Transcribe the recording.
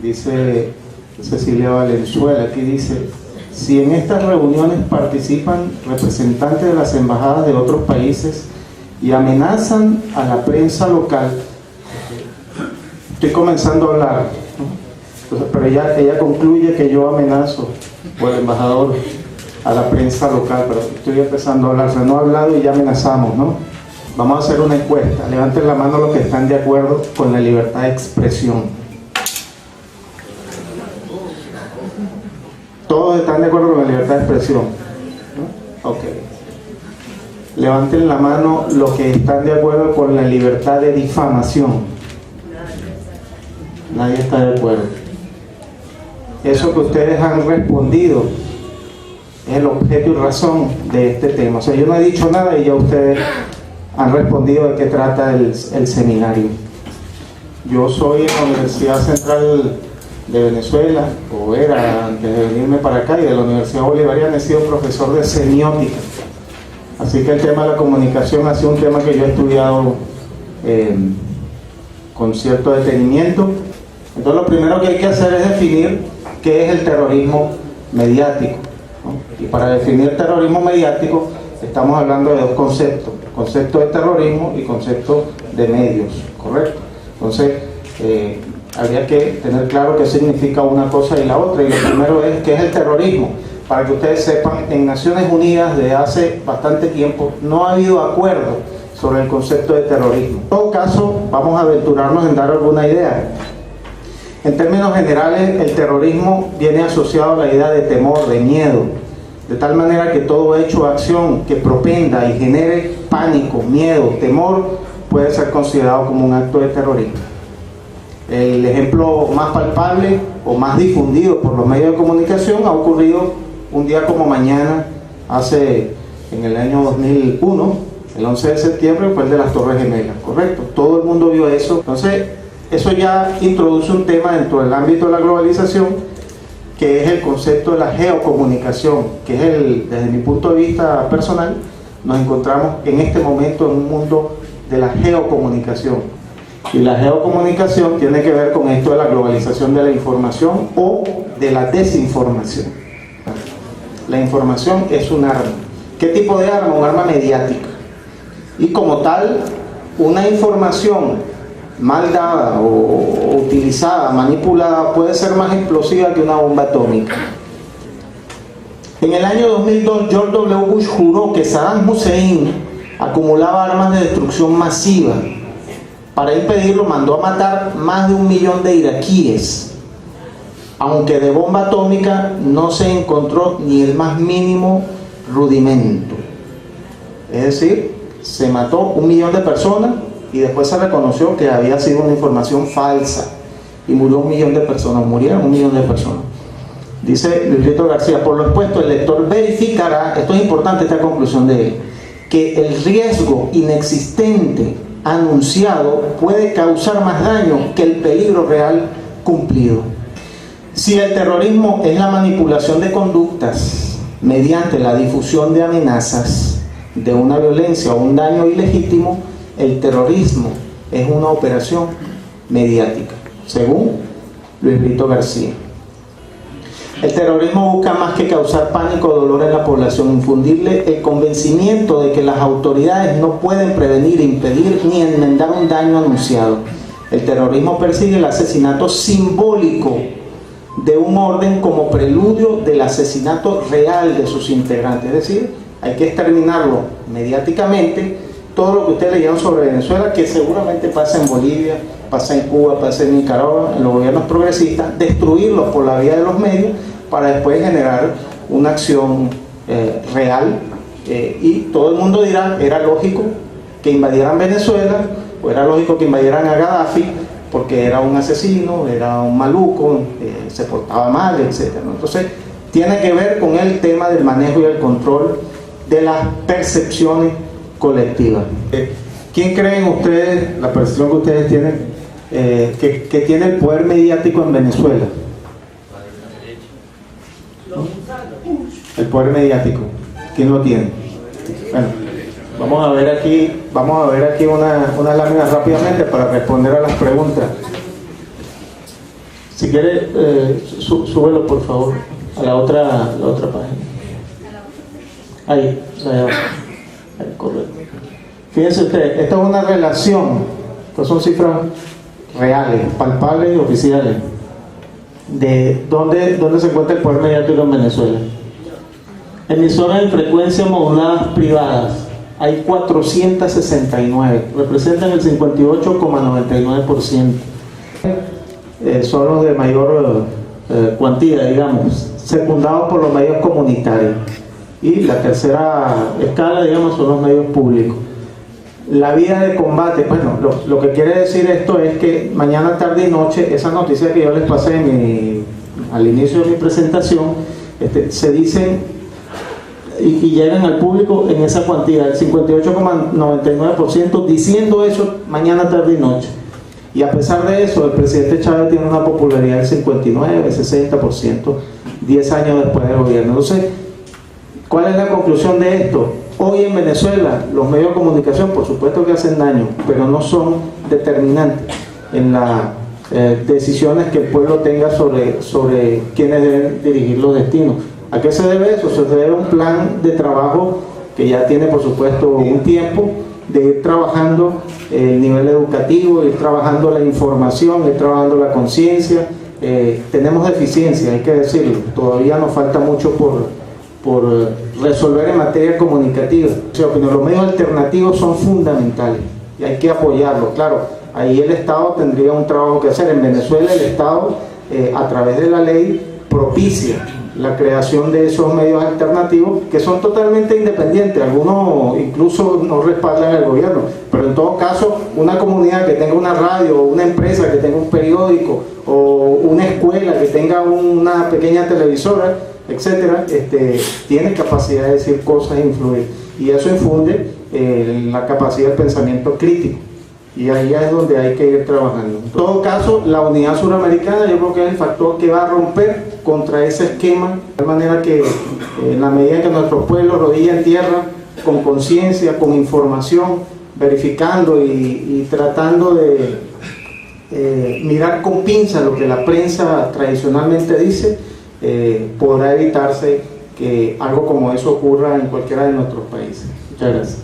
Dice Cecilia Valenzuela, aquí dice: si en estas reuniones participan representantes de las embajadas de otros países y amenazan a la prensa local, estoy comenzando a hablar, ¿no? Entonces, pero ella concluye que yo amenazo, o el embajador, a la prensa local, pero estoy empezando a hablar, o sea, no he hablado y ya amenazamos, ¿no? Vamos a hacer una encuesta. Levanten la mano los que están de acuerdo con la libertad de expresión. Todos están de acuerdo con la libertad de expresión, ¿no? Ok. Levanten la mano los que están de acuerdo con la libertad de difamación. Nadie está de acuerdo. Eso que ustedes han respondido es el objeto y razón de este tema. O sea, yo no he dicho nada y ya ustedes han respondido de qué trata el seminario. Yo soy en la Universidad Central de Venezuela, o era antes de venirme para acá, y de la Universidad Bolivariana he sido profesor de semiótica. Así que el tema de la comunicación ha sido un tema que yo he estudiado con cierto detenimiento. Entonces lo primero que hay que hacer es definir qué es el terrorismo mediático, ¿no? Y para definir terrorismo mediático estamos hablando de dos conceptos: concepto de terrorismo y concepto de medios, ¿correcto? Entonces habría que tener claro qué significa una cosa y la otra, y lo primero es qué es el terrorismo. Para que ustedes sepan, en Naciones Unidas desde hace bastante tiempo no ha habido acuerdo sobre el concepto de terrorismo. En todo caso, vamos a aventurarnos en dar alguna idea. En términos generales, el terrorismo viene asociado a la idea de temor, de miedo, de tal manera que todo hecho o acción que propenda y genere pánico, miedo, temor, puede ser considerado como un acto de terrorismo. El ejemplo más palpable o más difundido por los medios de comunicación ha ocurrido un día como mañana, en el año 2001, el 11 de septiembre, fue el de las Torres Gemelas, ¿correcto? Todo el mundo vio eso. Entonces, eso ya introduce un tema dentro del ámbito de la globalización, que es el concepto de la geocomunicación, que es desde mi punto de vista personal, nos encontramos en este momento en un mundo de la geocomunicación. Y la geocomunicación tiene que ver con esto de la globalización de la información o de la desinformación. La información es un arma. ¿Qué tipo de arma? Un arma mediática. Y como tal, una información mal dada o utilizada, manipulada, puede ser más explosiva que una bomba atómica. En el año 2002, George W. Bush juró que Saddam Hussein acumulaba armas de destrucción masiva. Para impedirlo, mandó a matar más de 1 millón de iraquíes, aunque de bomba atómica no se encontró ni el más mínimo rudimento. Es decir, se mató 1 millón de personas y después se reconoció que había sido una información falsa y murió 1 millón de personas, murieron 1 millón de personas. Dice Luisito García: por lo expuesto, el lector verificará, esto es importante, esta conclusión de él, que el riesgo inexistente anunciado puede causar más daño que el peligro real cumplido. Si el terrorismo es la manipulación de conductas mediante la difusión de amenazas de una violencia o un daño ilegítimo, el terrorismo es una operación mediática, según Luis Brito García. El terrorismo busca más que causar pánico o dolor en la población, infundirle el convencimiento de que las autoridades no pueden prevenir, impedir ni enmendar un daño anunciado. El terrorismo persigue el asesinato simbólico de un orden como preludio del asesinato real de sus integrantes. Es decir, hay que exterminarlo mediáticamente. Todo lo que ustedes leyeron sobre Venezuela, que seguramente pasa en Bolivia, pasa en Cuba, pasa en Nicaragua, en los gobiernos progresistas, destruirlos por la vía de los medios para después generar una acción real, y todo el mundo dirá: era lógico que invadieran Venezuela, o era lógico que invadieran a Gaddafi porque era un asesino, era un maluco, se portaba mal, etc., ¿no? Entonces tiene que ver con el tema del manejo y el control de las percepciones colectivas. ¿Quién creen ustedes, la percepción que ustedes tienen, que tiene el poder mediático en Venezuela? El poder mediático, ¿quién lo tiene? Bueno, vamos a ver aquí una lámina rápidamente para responder a las preguntas. Si quiere, súbelo por favor a la otra página. Ahí, la de abajo. Ahí, correcto. Fíjense ustedes, esta es una relación, estas son cifras reales, palpables y oficiales, de dónde se encuentra el poder mediático en Venezuela. Emisoras en frecuencia moduladas privadas, hay 469, representan el 58,99%. Son los de mayor cuantía, digamos, secundados por los medios comunitarios. Y la tercera escala, digamos, son los medios públicos. La vía de combate, bueno, lo que quiere decir esto es que mañana, tarde y noche, esa noticia que yo les pasé al inicio de mi presentación, se dicen y llegan al público en esa cuantía, el 58,99% diciendo eso mañana, tarde y noche. Y a pesar de eso, el presidente Chávez tiene una popularidad del 59, 60%, 10 años después del gobierno. Entonces, ¿cuál es la conclusión de esto? Hoy en Venezuela, los medios de comunicación, por supuesto que hacen daño, pero no son determinantes en las decisiones que el pueblo tenga sobre quiénes deben dirigir los destinos. ¿A qué se debe eso? Se debe a un plan de trabajo que ya tiene, por supuesto, un tiempo, de ir trabajando el nivel educativo, ir trabajando la información, ir trabajando la conciencia. Tenemos deficiencia, hay que decirlo, todavía nos falta mucho por resolver en materia comunicativa. Los medios alternativos son fundamentales y hay que apoyarlos. Claro, ahí el Estado tendría un trabajo que hacer. En Venezuela el Estado, a través de la ley, propicia la creación de esos medios alternativos que son totalmente independientes. Algunos incluso no respaldan al gobierno, pero en todo caso una comunidad que tenga una radio, o una empresa que tenga un periódico, o una escuela que tenga una pequeña televisora, etcétera, tiene capacidad de decir cosas e influir, y eso infunde la capacidad de pensamiento crítico, y ahí es donde hay que ir trabajando. En todo caso, la unidad suramericana yo creo que es el factor que va a romper contra ese esquema, de manera que en la medida que nuestros pueblos rodillan en tierra, con conciencia, con información, verificando y tratando de mirar con pinza lo que la prensa tradicionalmente dice, podrá evitarse que algo como eso ocurra en cualquiera de nuestros países. Muchas gracias.